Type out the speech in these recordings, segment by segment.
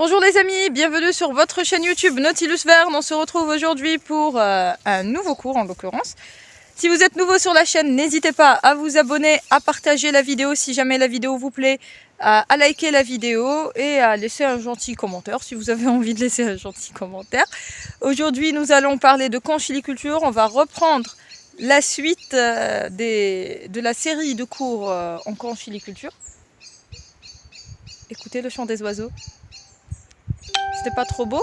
Bonjour les amis, bienvenue sur votre chaîne YouTube Nautilus Verne. On se retrouve aujourd'hui pour un nouveau cours en l'occurrence. Si vous êtes nouveau sur la chaîne, n'hésitez pas à vous abonner, à partager la vidéo si jamais la vidéo vous plaît, à liker la vidéo et à laisser un gentil commentaire si vous avez envie de laisser un gentil commentaire. Aujourd'hui nous allons parler de conchiliculture. On va reprendre la suite de la série de cours en conchiliculture. Écoutez le chant des oiseaux. C'était pas trop beau?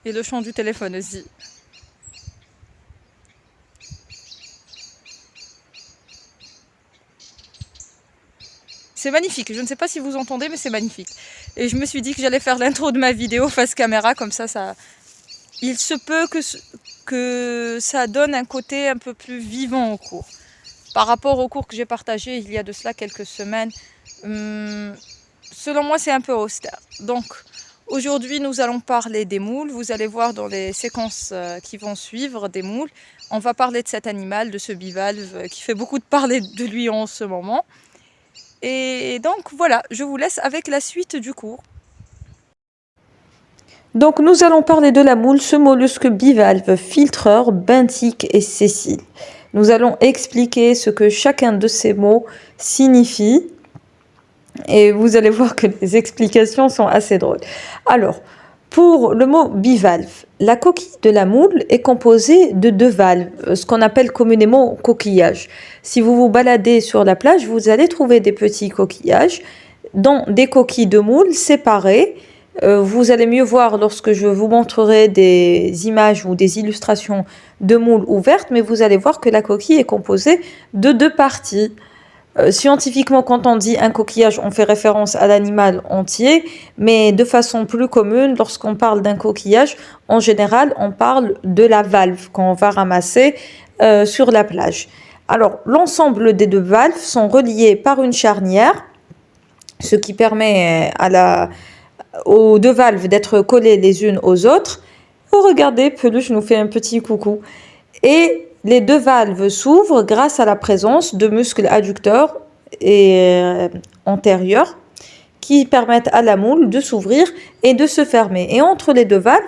Et le chant du téléphone aussi. C'est magnifique, je ne sais pas si vous entendez, mais c'est magnifique. Et je me suis dit que j'allais faire l'intro de ma vidéo face caméra, comme ça, il se peut que ça donne un côté un peu plus vivant au cours. Par rapport au cours que j'ai partagé il y a de cela quelques semaines, selon moi c'est un peu austère. Donc, aujourd'hui, nous allons parler des moules. Vous allez voir dans les séquences qui vont suivre des moules. On va parler de cet animal, de ce bivalve qui fait beaucoup de parler de lui en ce moment. Et donc voilà, je vous laisse avec la suite du cours. Donc nous allons parler de la moule, ce mollusque bivalve, filtreur, benthique et sessile. Nous allons expliquer ce que chacun de ces mots signifie. Et vous allez voir que les explications sont assez drôles. Alors, pour le mot bivalve, la coquille de la moule est composée de deux valves, ce qu'on appelle communément coquillage. Si vous vous baladez sur la plage, vous allez trouver des petits coquillages dans des coquilles de moule séparées. Vous allez mieux voir lorsque je vous montrerai des images ou des illustrations de moules ouvertes, mais vous allez voir que la coquille est composée de deux parties. Scientifiquement, quand on dit un coquillage, on fait référence à l'animal entier, mais de façon plus commune, lorsqu'on parle d'un coquillage, en général, on parle de la valve qu'on va ramasser sur la plage. Alors, l'ensemble des deux valves sont reliées par une charnière, ce qui permet aux deux valves d'être collées les unes aux autres. Oh, regardez, Peluche nous fait un petit coucou. Et les deux valves s'ouvrent grâce à la présence de muscles adducteurs et antérieurs qui permettent à la moule de s'ouvrir et de se fermer. Et entre les deux valves,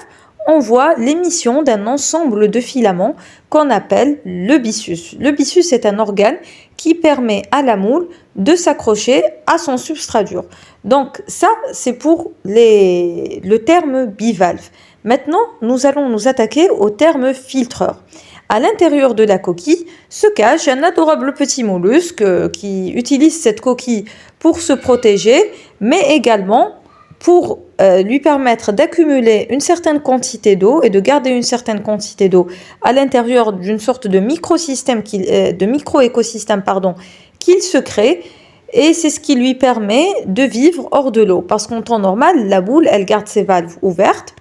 on voit l'émission d'un ensemble de filaments qu'on appelle le byssus. Le byssus est un organe qui permet à la moule de s'accrocher à son substrat dur. Donc ça, c'est pour le terme bivalve. Maintenant, nous allons nous attaquer au terme filtreur. À l'intérieur de la coquille se cache un adorable petit mollusque qui utilise cette coquille pour se protéger, mais également pour lui permettre d'accumuler une certaine quantité d'eau et de garder une certaine quantité d'eau à l'intérieur d'une sorte de micro-écosystème qu'il se crée. Et c'est ce qui lui permet de vivre hors de l'eau. Parce qu'en temps normal, la moule, elle garde ses valves ouvertes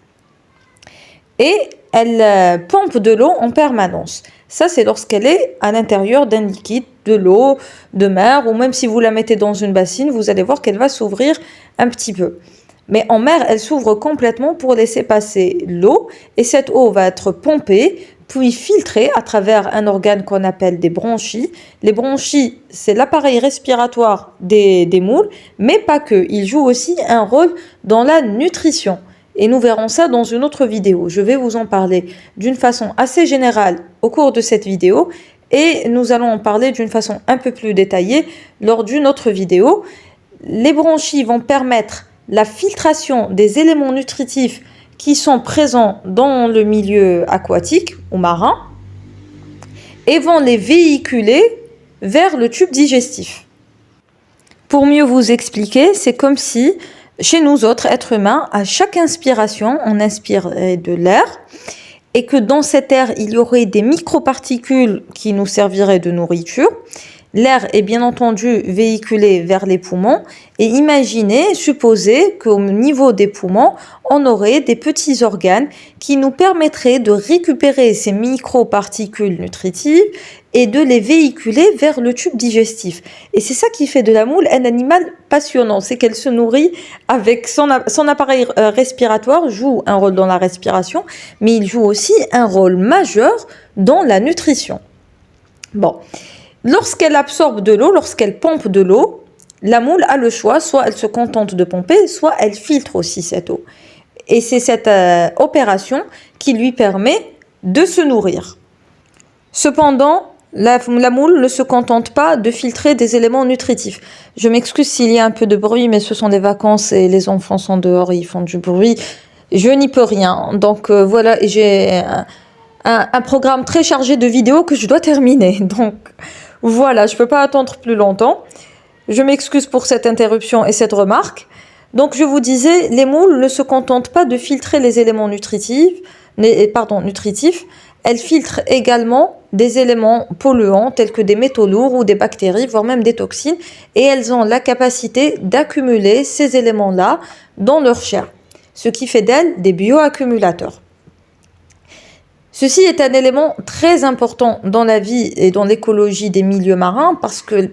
et elle pompe de l'eau en permanence. Ça, c'est lorsqu'elle est à l'intérieur d'un liquide, de l'eau, de mer, ou même si vous la mettez dans une bassine, vous allez voir qu'elle va s'ouvrir un petit peu. Mais en mer, elle s'ouvre complètement pour laisser passer l'eau, et cette eau va être pompée, puis filtrée à travers un organe qu'on appelle des branchies. Les branchies, c'est l'appareil respiratoire des moules, mais pas que. Ils jouent aussi un rôle dans la nutrition. Et nous verrons ça dans une autre vidéo. Je vais vous en parler d'une façon assez générale au cours de cette vidéo et nous allons en parler d'une façon un peu plus détaillée lors d'une autre vidéo. Les branchies vont permettre la filtration des éléments nutritifs qui sont présents dans le milieu aquatique ou marin et vont les véhiculer vers le tube digestif. Pour mieux vous expliquer, c'est comme si chez nous autres êtres humains, à chaque inspiration, on inspire de l'air et que dans cet air, il y aurait des microparticules qui nous serviraient de nourriture. L'air est bien entendu véhiculé vers les poumons et imaginez, supposez qu'au niveau des poumons, on aurait des petits organes qui nous permettraient de récupérer ces microparticules nutritives et de les véhiculer vers le tube digestif. Et c'est ça qui fait de la moule un animal passionnant, c'est qu'elle se nourrit avec son appareil respiratoire, joue un rôle dans la respiration, mais il joue aussi un rôle majeur dans la nutrition. Bon. Lorsqu'elle absorbe de l'eau, lorsqu'elle pompe de l'eau, la moule a le choix, soit elle se contente de pomper, soit elle filtre aussi cette eau. Et c'est cette opération qui lui permet de se nourrir. Cependant, la moule ne se contente pas de filtrer des éléments nutritifs. Je m'excuse s'il y a un peu de bruit, mais ce sont des vacances et les enfants sont dehors et ils font du bruit. Je n'y peux rien. Donc voilà, j'ai un programme très chargé de vidéos que je dois terminer. Donc voilà, je ne peux pas attendre plus longtemps. Je m'excuse pour cette interruption et cette remarque. Donc je vous disais, les moules ne se contentent pas de filtrer les éléments nutritifs. Elles filtrent également des éléments polluants tels que des métaux lourds ou des bactéries, voire même des toxines, et elles ont la capacité d'accumuler ces éléments-là dans leur chair, ce qui fait d'elles des bioaccumulateurs. Ceci est un élément très important dans la vie et dans l'écologie des milieux marins parce que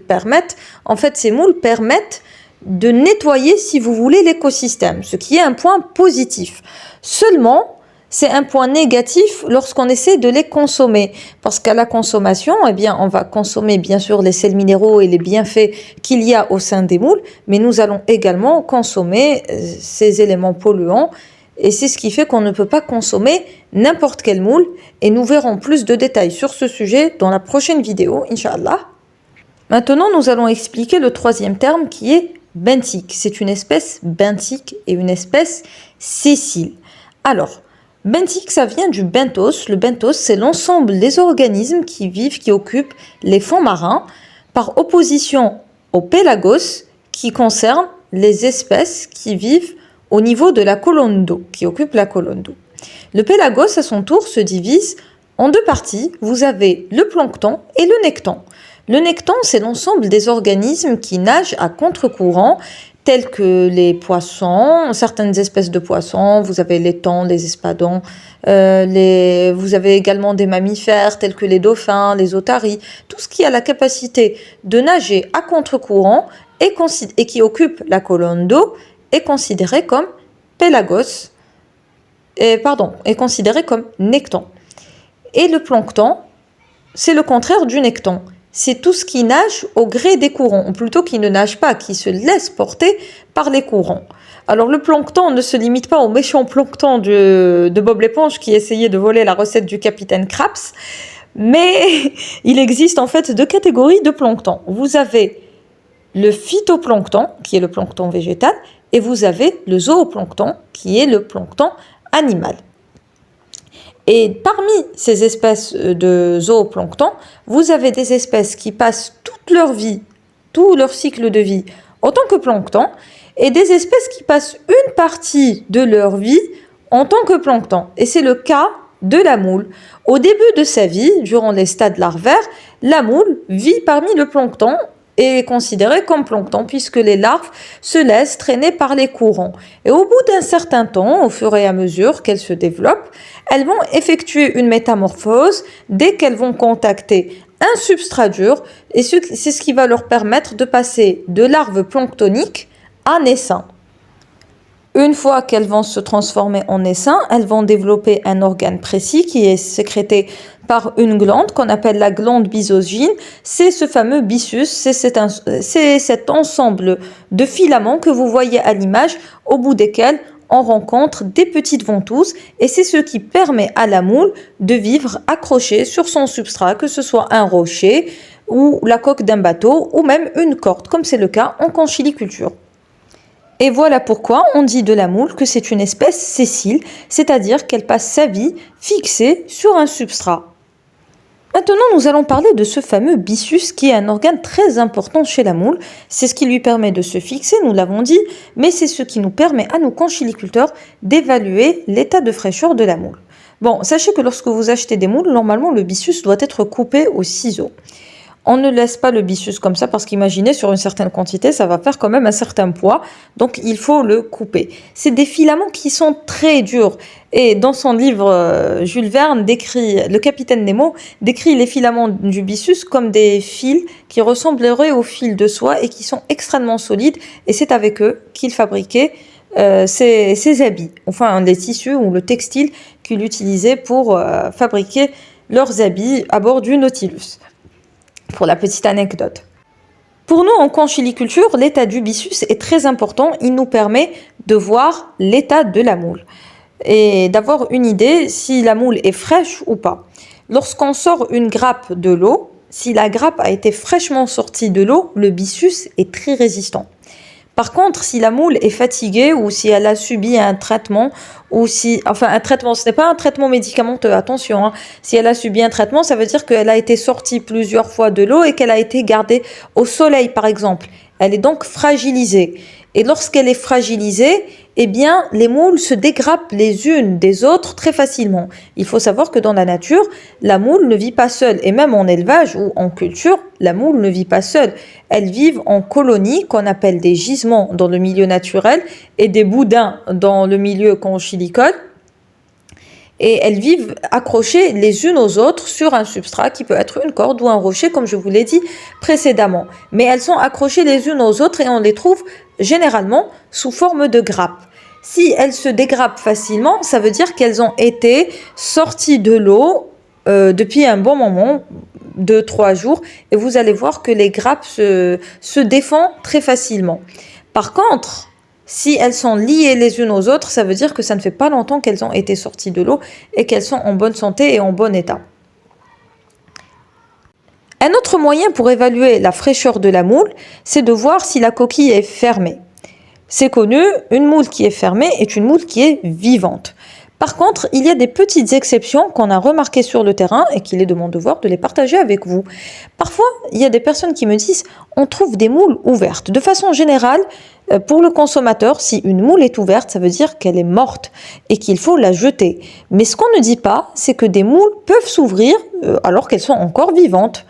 ces moules permettent de nettoyer, si vous voulez, l'écosystème, ce qui est un point positif. Seulement, c'est un point négatif lorsqu'on essaie de les consommer. Parce qu'à la consommation, on va consommer bien sûr les sels minéraux et les bienfaits qu'il y a au sein des moules, mais nous allons également consommer ces éléments polluants. Et c'est ce qui fait qu'on ne peut pas consommer n'importe quelle moule. Et nous verrons plus de détails sur ce sujet dans la prochaine vidéo, Inch'Allah. Maintenant, nous allons expliquer le troisième terme qui est benthique. C'est une espèce benthique et une espèce sessile. Alors, benthique, ça vient du benthos. Le benthos, c'est l'ensemble des organismes qui occupent les fonds marins, par opposition au pélagos, qui concerne les espèces qui vivent au niveau de la colonne d'eau, qui occupe la colonne d'eau. Le pélagos, à son tour, se divise en deux parties. Vous avez le plancton et le necton. Le necton, c'est l'ensemble des organismes qui nagent à contre-courant, tels que les poissons, certaines espèces de poissons, vous avez les thons, les espadons, vous avez également des mammifères tels que les dauphins, les otaries, tout ce qui a la capacité de nager à contre-courant et qui occupe la colonne d'eau est considéré comme pélagos, est considéré comme necton. Et le plancton, c'est le contraire du necton. C'est tout ce qui nage au gré des courants, ou plutôt qui ne nage pas, qui se laisse porter par les courants. Alors le plancton ne se limite pas au méchant plancton de Bob l'éponge qui essayait de voler la recette du capitaine Krabs, mais il existe en fait deux catégories de plancton. Vous avez le phytoplancton, qui est le plancton végétal, et vous avez le zooplancton, qui est le plancton animal. Et parmi ces espèces de zooplancton, vous avez des espèces qui passent toute leur vie, tout leur cycle de vie en tant que plancton, et des espèces qui passent une partie de leur vie en tant que plancton. Et c'est le cas de la moule. Au début de sa vie, durant les stades larvaires, la moule vit parmi le plancton est considérée comme plancton puisque les larves se laissent traîner par les courants. Et au bout d'un certain temps, au fur et à mesure qu'elles se développent, elles vont effectuer une métamorphose dès qu'elles vont contacter un substrat dur et c'est ce qui va leur permettre de passer de larves planctoniques à naissins. Une fois qu'elles vont se transformer en essaim, elles vont développer un organe précis qui est sécrété par une glande qu'on appelle la glande bysogyne. C'est ce fameux byssus, c'est cet ensemble de filaments que vous voyez à l'image, au bout desquels on rencontre des petites ventouses et c'est ce qui permet à la moule de vivre accrochée sur son substrat, que ce soit un rocher ou la coque d'un bateau ou même une corde, comme c'est le cas en conchiliculture. Et voilà pourquoi on dit de la moule que c'est une espèce sessile, c'est-à-dire qu'elle passe sa vie fixée sur un substrat. Maintenant, nous allons parler de ce fameux byssus qui est un organe très important chez la moule. C'est ce qui lui permet de se fixer, nous l'avons dit, mais c'est ce qui nous permet à nous conchiliculteurs d'évaluer l'état de fraîcheur de la moule. Bon, sachez que lorsque vous achetez des moules, normalement le byssus doit être coupé au ciseau. On ne laisse pas le byssus comme ça parce qu'imaginez sur une certaine quantité, ça va faire quand même un certain poids. Donc il faut le couper. C'est des filaments qui sont très durs. Et dans son livre, Jules Verne le capitaine Nemo décrit les filaments du byssus comme des fils qui ressembleraient aux fils de soie et qui sont extrêmement solides. Et c'est avec eux qu'il fabriquait ses habits. Enfin, les tissus ou le textile qu'il utilisait pour fabriquer leurs habits à bord du Nautilus. Pour la petite anecdote. Pour nous, en conchiliculture, l'état du byssus est très important. Il nous permet de voir l'état de la moule et d'avoir une idée si la moule est fraîche ou pas. Lorsqu'on sort une grappe de l'eau, si la grappe a été fraîchement sortie de l'eau, le byssus est très résistant. Par contre, si la moule est fatiguée ou si elle a subi un traitement, ou si, enfin un traitement, ce n'est pas un traitement médicamenteux, attention, hein. Si elle a subi un traitement, ça veut dire qu'elle a été sortie plusieurs fois de l'eau et qu'elle a été gardée au soleil, par exemple. Elle est donc fragilisée. Et lorsqu'elle est fragilisée, eh bien, les moules se dégrappent les unes des autres très facilement. Il faut savoir que dans la nature, la moule ne vit pas seule. Et même en élevage ou en culture, la moule ne vit pas seule. Elles vivent en colonies qu'on appelle des gisements dans le milieu naturel et des boudins dans le milieu conchilicole. Et elles vivent accrochées les unes aux autres sur un substrat qui peut être une corde ou un rocher, comme je vous l'ai dit précédemment. Mais elles sont accrochées les unes aux autres et on les trouve généralement sous forme de grappes. Si elles se dégrappent facilement, ça veut dire qu'elles ont été sorties de l'eau depuis un bon moment, 2-3 jours, et vous allez voir que les grappes se défendent très facilement. Par contre, si elles sont liées les unes aux autres, ça veut dire que ça ne fait pas longtemps qu'elles ont été sorties de l'eau et qu'elles sont en bonne santé et en bon état. Un autre moyen pour évaluer la fraîcheur de la moule, c'est de voir si la coquille est fermée. C'est connu, une moule qui est fermée est une moule qui est vivante. Par contre, il y a des petites exceptions qu'on a remarquées sur le terrain et qu'il est de mon devoir de les partager avec vous. Parfois, il y a des personnes qui me disent « on trouve des moules ouvertes ». De façon générale, pour le consommateur, si une moule est ouverte, ça veut dire qu'elle est morte et qu'il faut la jeter. Mais ce qu'on ne dit pas, c'est que des moules peuvent s'ouvrir alors qu'elles sont encore vivantes.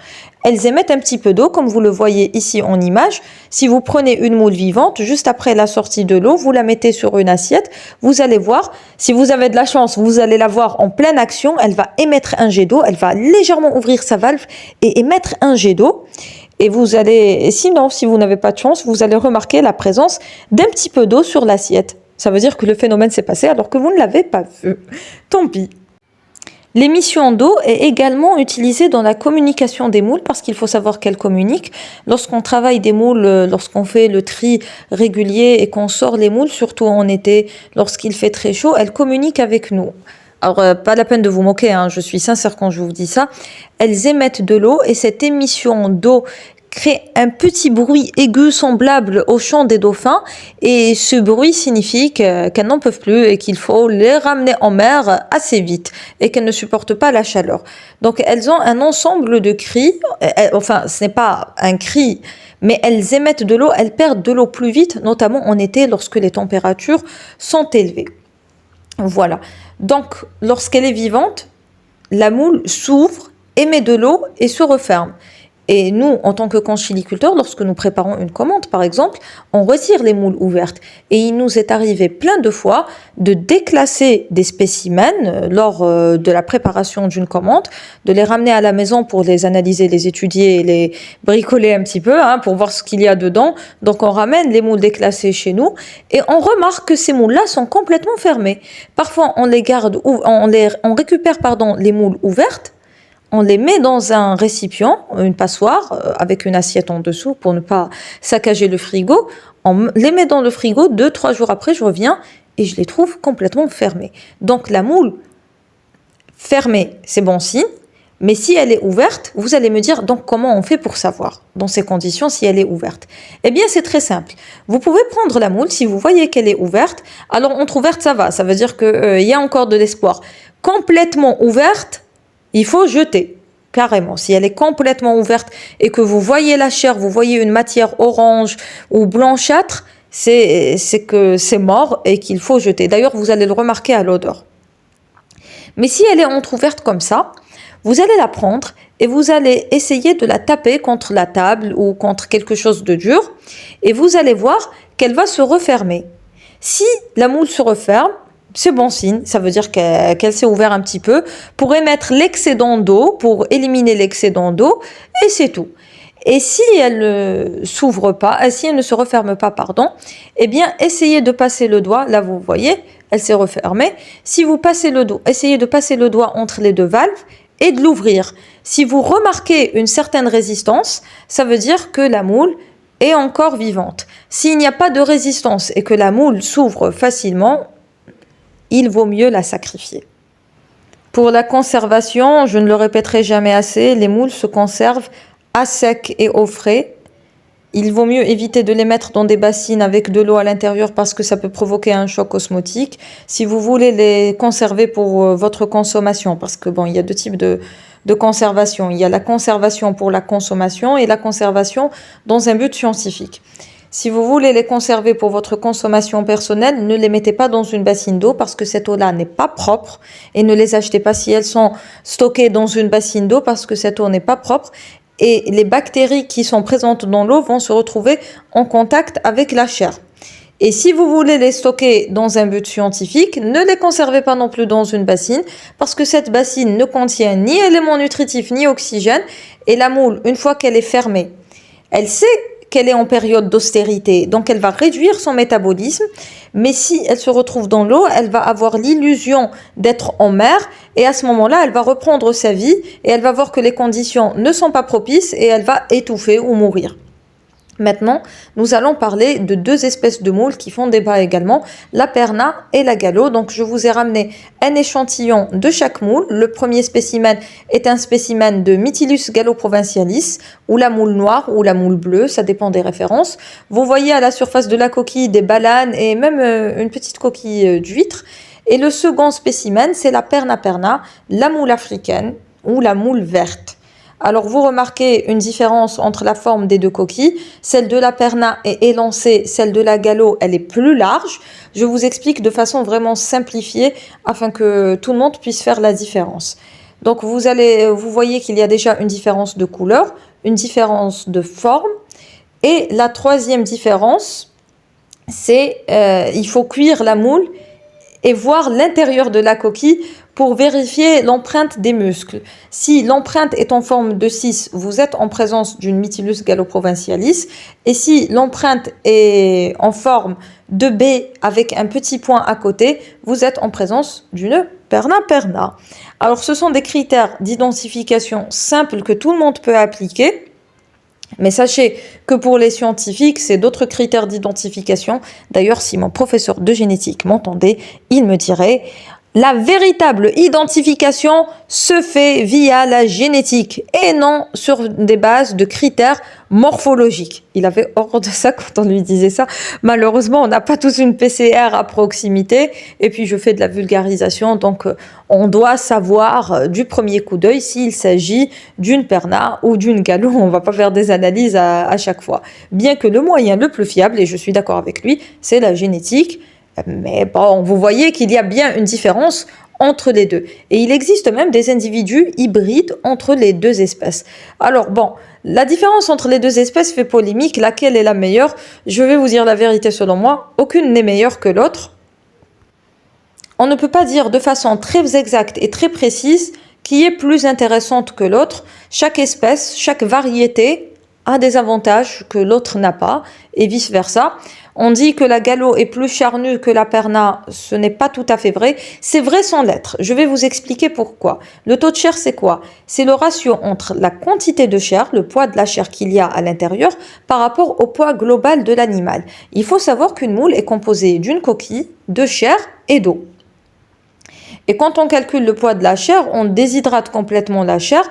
Elles émettent un petit peu d'eau, comme vous le voyez ici en image. Si vous prenez une moule vivante, juste après la sortie de l'eau, vous la mettez sur une assiette, vous allez voir, si vous avez de la chance, vous allez la voir en pleine action, elle va émettre un jet d'eau, elle va légèrement ouvrir sa valve et émettre un jet d'eau. Et vous allez, sinon, si vous n'avez pas de chance, vous allez remarquer la présence d'un petit peu d'eau sur l'assiette. Ça veut dire que le phénomène s'est passé alors que vous ne l'avez pas vu. Tant pis. L'émission d'eau est également utilisée dans la communication des moules parce qu'il faut savoir qu'elles communiquent. Lorsqu'on travaille des moules, lorsqu'on fait le tri régulier et qu'on sort les moules, surtout en été, lorsqu'il fait très chaud, elles communiquent avec nous. Alors, pas la peine de vous moquer, hein, je suis sincère quand je vous dis ça. Elles émettent de l'eau et cette émission d'eau crée un petit bruit aigu semblable au chant des dauphins et ce bruit signifie qu'elles n'en peuvent plus et qu'il faut les ramener en mer assez vite et qu'elles ne supportent pas la chaleur. Donc elles ont un ensemble de cris, enfin ce n'est pas un cri, mais elles émettent de l'eau, elles perdent de l'eau plus vite, notamment en été lorsque les températures sont élevées. Voilà, donc lorsqu'elle est vivante, la moule s'ouvre, émet de l'eau et se referme. Et nous, en tant que conchiliculteurs, lorsque nous préparons une commande, par exemple, on retire les moules ouvertes. Et il nous est arrivé plein de fois de déclasser des spécimens lors de la préparation d'une commande, de les ramener à la maison pour les analyser, les étudier et les bricoler un petit peu, hein, pour voir ce qu'il y a dedans. Donc on ramène les moules déclassées chez nous et on remarque que ces moules-là sont complètement fermées. Parfois, on les garde, on récupère les moules ouvertes. On les met dans un récipient, une passoire, avec une assiette en dessous pour ne pas saccager le frigo. On les met dans le frigo, 2-3 jours après, je reviens et je les trouve complètement fermées. Donc la moule fermée, c'est bon signe. Mais si elle est ouverte, vous allez me dire, donc comment on fait pour savoir, dans ces conditions, si elle est ouverte? Eh bien, c'est très simple. Vous pouvez prendre la moule, si vous voyez qu'elle est ouverte, alors entre ouverte, ça va, ça veut dire qu'il y a encore de l'espoir. Complètement ouverte, il faut jeter, carrément. Si elle est complètement ouverte et que vous voyez la chair, vous voyez une matière orange ou blanchâtre, c'est que c'est mort et qu'il faut jeter. D'ailleurs, vous allez le remarquer à l'odeur. Mais si elle est entrouverte comme ça, vous allez la prendre et vous allez essayer de la taper contre la table ou contre quelque chose de dur et vous allez voir qu'elle va se refermer. Si la moule se referme, c'est bon signe, ça veut dire qu'elle s'est ouverte un petit peu pour émettre l'excédent d'eau, pour éliminer l'excédent d'eau, et c'est tout. Et si elle ne s'ouvre pas, si elle ne se referme pas, pardon, eh bien, essayez de passer le doigt, là vous voyez, elle s'est refermée. Si vous passez le doigt, essayez de passer le doigt entre les deux valves et de l'ouvrir. Si vous remarquez une certaine résistance, ça veut dire que la moule est encore vivante. S'il n'y a pas de résistance et que la moule s'ouvre facilement, il vaut mieux la sacrifier. Pour la conservation, je ne le répéterai jamais assez, les moules se conservent à sec et au frais. Il vaut mieux éviter de les mettre dans des bassines avec de l'eau à l'intérieur parce que ça peut provoquer un choc osmotique. Si vous voulez les conserver pour votre consommation, parce que bon, il y a deux types de conservation. Il y a la conservation pour la consommation et la conservation dans un but scientifique. Si vous voulez les conserver pour votre consommation personnelle, ne les mettez pas dans une bassine d'eau parce que cette eau-là n'est pas propre et ne les achetez pas si elles sont stockées dans une bassine d'eau parce que cette eau n'est pas propre. Et les bactéries qui sont présentes dans l'eau vont se retrouver en contact avec la chair. Et si vous voulez les stocker dans un but scientifique, ne les conservez pas non plus dans une bassine parce que cette bassine ne contient ni éléments nutritifs ni oxygène et la moule, une fois qu'elle est fermée, elle sait qu'elle est en période d'austérité, donc elle va réduire son métabolisme, mais si elle se retrouve dans l'eau, elle va avoir l'illusion d'être en mer, et à ce moment-là, elle va reprendre sa vie, et elle va voir que les conditions ne sont pas propices, et elle va étouffer ou mourir. Maintenant, nous allons parler de deux espèces de moules qui font débat également, la perna et la gallo. Donc, je vous ai ramené un échantillon de chaque moule. Le premier spécimen est un spécimen de Mytilus gallo-provincialis, ou la moule noire, ou la moule bleue, ça dépend des références. Vous voyez à la surface de la coquille des balanes et même une petite coquille d'huître. Et le second spécimen, c'est la perna, la moule africaine, ou la moule verte. Alors, vous remarquez une différence entre la forme des deux coquilles. Celle de la perna est élancée, celle de la gallo, elle est plus large. Je vous explique de façon vraiment simplifiée afin que tout le monde puisse faire la différence. Donc, vous voyez qu'il y a déjà une différence de couleur, une différence de forme. Et la troisième différence, c'est il faut cuire la moule et voir l'intérieur de la coquille pour vérifier l'empreinte des muscles. Si l'empreinte est en forme de 6, vous êtes en présence d'une Mytilus gallo-provincialis. Et si l'empreinte est en forme de B avec un petit point à côté, vous êtes en présence d'une perna. Alors, ce sont des critères d'identification simples que tout le monde peut appliquer. Mais sachez que pour les scientifiques, c'est d'autres critères d'identification. D'ailleurs, si mon professeur de génétique m'entendait, il me dirait: la véritable identification se fait via la génétique et non sur des bases de critères morphologiques. Il avait horreur de ça quand on lui disait ça. Malheureusement, on n'a pas tous une PCR à proximité. Et puis, je fais de la vulgarisation. Donc, on doit savoir du premier coup d'œil s'il s'agit d'une perna ou d'une gallo. On ne va pas faire des analyses à chaque fois. Bien que le moyen le plus fiable, et je suis d'accord avec lui, c'est la génétique. Mais bon, vous voyez qu'il y a bien une différence entre les deux. Et il existe même des individus hybrides entre les deux espèces. Alors bon, la différence entre les deux espèces fait polémique. Laquelle est la meilleure? Je vais vous dire la vérité selon moi. Aucune n'est meilleure que l'autre. On ne peut pas dire de façon très exacte et très précise qui est plus intéressante que l'autre. Chaque espèce, chaque variété a des avantages que l'autre n'a pas et vice-versa. On dit que la gallo est plus charnue que la perna, ce n'est pas tout à fait vrai. C'est vrai sans l'être. Je vais vous expliquer pourquoi. Le taux de chair, c'est quoi? C'est le ratio entre la quantité de chair, le poids de la chair qu'il y a à l'intérieur, par rapport au poids global de l'animal. Il faut savoir qu'une moule est composée d'une coquille, de chair et d'eau. Et quand on calcule le poids de la chair, on déshydrate complètement la chair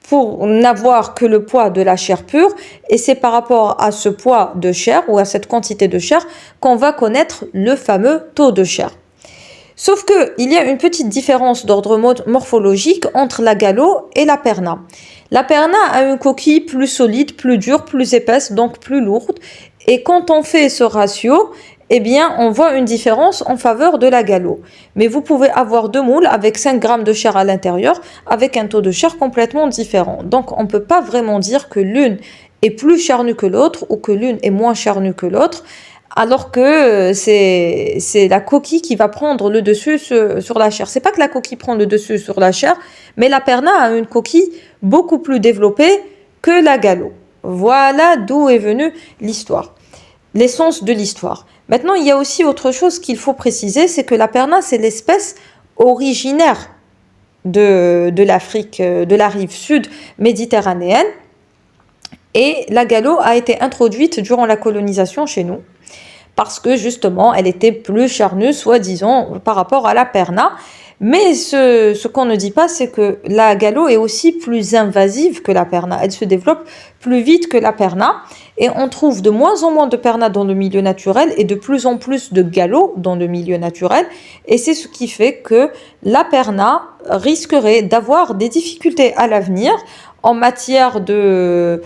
pour n'avoir que le poids de la chair pure, et c'est par rapport à ce poids de chair ou à cette quantité de chair qu'on va connaître le fameux taux de chair. Sauf qu'il y a une petite différence d'ordre morphologique entre la gallo et la perna. La perna a une coquille plus solide, plus dure, plus épaisse, donc plus lourde, et quand on fait ce ratio, eh bien, on voit une différence en faveur de la gallo. Mais vous pouvez avoir deux moules avec 5 grammes de chair à l'intérieur, avec un taux de chair complètement différent. Donc, on ne peut pas vraiment dire que l'une est plus charnue que l'autre ou que l'une est moins charnue que l'autre, alors que c'est la coquille qui va prendre le dessus sur la chair. C'est pas que la coquille prend le dessus sur la chair, mais la perna a une coquille beaucoup plus développée que la gallo. Voilà d'où est venue l'histoire, l'essence de l'histoire. Maintenant, il y a aussi autre chose qu'il faut préciser, c'est que la perna, c'est l'espèce originaire de l'Afrique, de la rive sud méditerranéenne. Et la galo a été introduite durant la colonisation chez nous parce que justement elle était plus charnue, soi-disant, par rapport à la perna. Mais ce qu'on ne dit pas, c'est que la galo est aussi plus invasive que la perna. Elle se développe plus vite que la perna. Et on trouve de moins en moins de perna dans le milieu naturel et de plus en plus de galo dans le milieu naturel. Et c'est ce qui fait que la perna risquerait d'avoir des difficultés à l'avenir en matière de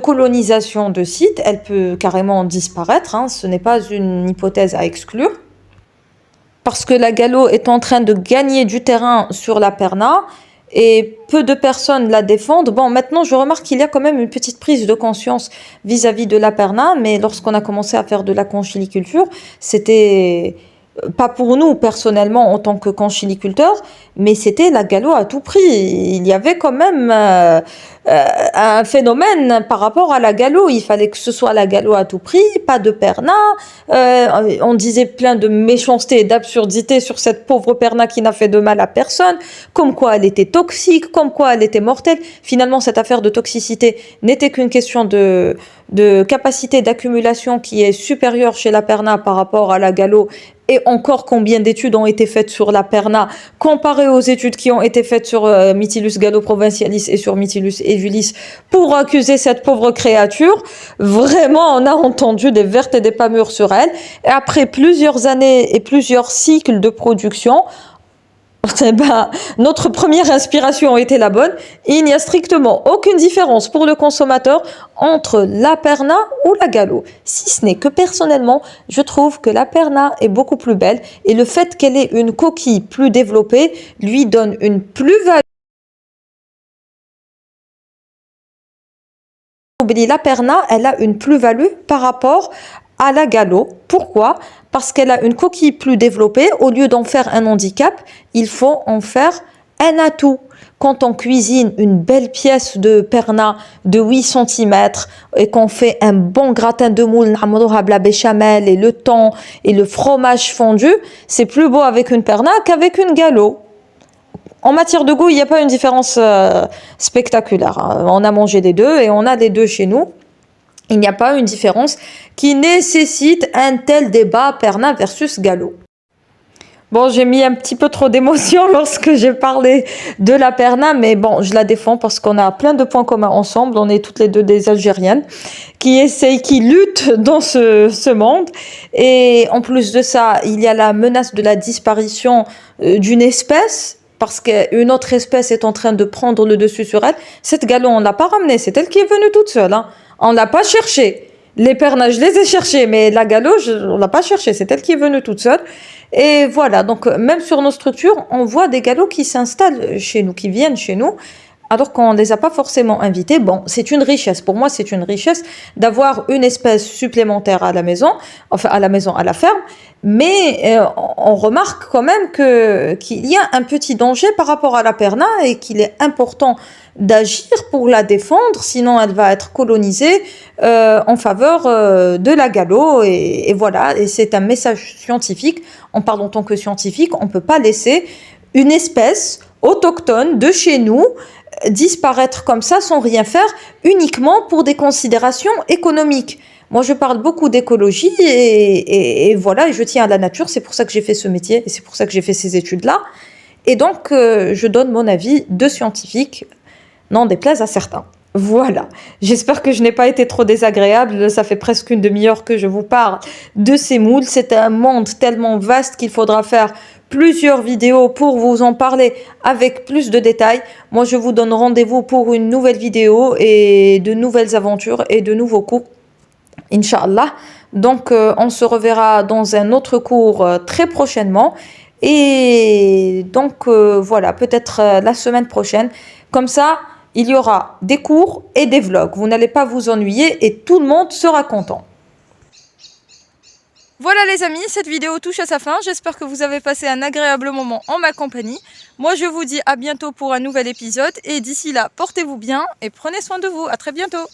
colonisation de sites. Elle peut carrément disparaître, hein. Ce n'est pas une hypothèse à exclure. Parce que la galo est en train de gagner du terrain sur la perna et peu de personnes la défendent. Bon, maintenant, je remarque qu'il y a quand même une petite prise de conscience vis-à-vis de la perna, mais lorsqu'on a commencé à faire de la conchiliculture, c'était pas pour nous personnellement en tant que conchiliculteurs, mais c'était la galo à tout prix. Il y avait quand même un phénomène par rapport à la galo. Il fallait que ce soit la galo à tout prix, pas de perna. On disait plein de méchanceté et d'absurdité sur cette pauvre perna qui n'a fait de mal à personne, comme quoi elle était toxique, comme quoi elle était mortelle. Finalement, cette affaire de toxicité n'était qu'une question de capacité d'accumulation qui est supérieure chez la perna par rapport à la galo. Et encore, combien d'études ont été faites sur la perna comparées aux études qui ont été faites sur Mytilus gallo-provincialis et sur Mytilus evulis pour accuser cette pauvre créature. Vraiment, on a entendu des vertes et des pas mûres sur elle. Et après plusieurs années et plusieurs cycles de production, notre première inspiration était la bonne. Il n'y a strictement aucune différence pour le consommateur entre la perna ou la galo. Si ce n'est que personnellement, je trouve que la perna est beaucoup plus belle et le fait qu'elle ait une coquille plus développée lui donne une plus-value. La perna, elle a une plus-value par rapport à la galo. Pourquoi? Parce qu'elle a une coquille plus développée. Au lieu d'en faire un handicap, il faut en faire un atout. Quand on cuisine une belle pièce de perna de 8 cm et qu'on fait un bon gratin de moule, la béchamel et le thon et le fromage fondu, c'est plus beau avec une perna qu'avec une galo. En matière de goût, il n'y a pas une différence spectaculaire. On a mangé les deux et on a les deux chez nous. Il n'y a pas une différence qui nécessite un tel débat perna versus galo. Bon, j'ai mis un petit peu trop d'émotion lorsque j'ai parlé de la perna, mais bon, je la défends parce qu'on a plein de points communs ensemble. On est toutes les deux des Algériennes qui luttent dans ce monde. Et en plus de ça, il y a la menace de la disparition d'une espèce, parce qu'une autre espèce est en train de prendre le dessus sur elle. Cette galo, on ne l'a pas ramenée, c'est elle qui est venue toute seule, hein. On ne l'a pas cherchée. Les pernas, je les ai cherchés, mais la galo, on ne l'a pas cherchée, c'est elle qui est venue toute seule. Et voilà, donc même sur nos structures, on voit des galops qui s'installent chez nous, qui viennent chez nous, alors qu'on ne les a pas forcément invités. Bon, c'est une richesse. Pour moi, c'est une richesse d'avoir une espèce supplémentaire à la maison, enfin à la ferme. Mais on remarque quand même qu'il y a un petit danger par rapport à la perna et qu'il est important d'agir pour la défendre, sinon elle va être colonisée en faveur de la galo. Et voilà, et c'est un message scientifique. On parle en tant que scientifique, on ne peut pas laisser une espèce autochtone de chez nous disparaître comme ça sans rien faire uniquement pour des considérations économiques. Moi, je parle beaucoup d'écologie et voilà, et je tiens à la nature. C'est pour ça que j'ai fait ce métier et c'est pour ça que j'ai fait ces études-là. Et donc, je donne mon avis de scientifique, n'en déplaise à certains. Voilà, j'espère que je n'ai pas été trop désagréable. Ça fait presque une demi-heure que je vous parle de ces moules. C'est un monde tellement vaste qu'il faudra faire plusieurs vidéos pour vous en parler avec plus de détails. Moi, je vous donne rendez-vous pour une nouvelle vidéo et de nouvelles aventures et de nouveaux cours, Inch'Allah. Donc, on se reverra dans un autre cours très prochainement. Et donc, voilà, peut-être la semaine prochaine. Comme ça, il y aura des cours et des vlogs. Vous n'allez pas vous ennuyer et tout le monde sera content. Voilà les amis, cette vidéo touche à sa fin. J'espère que vous avez passé un agréable moment en ma compagnie. Moi, je vous dis à bientôt pour un nouvel épisode. Et d'ici là, portez-vous bien et prenez soin de vous. À très bientôt.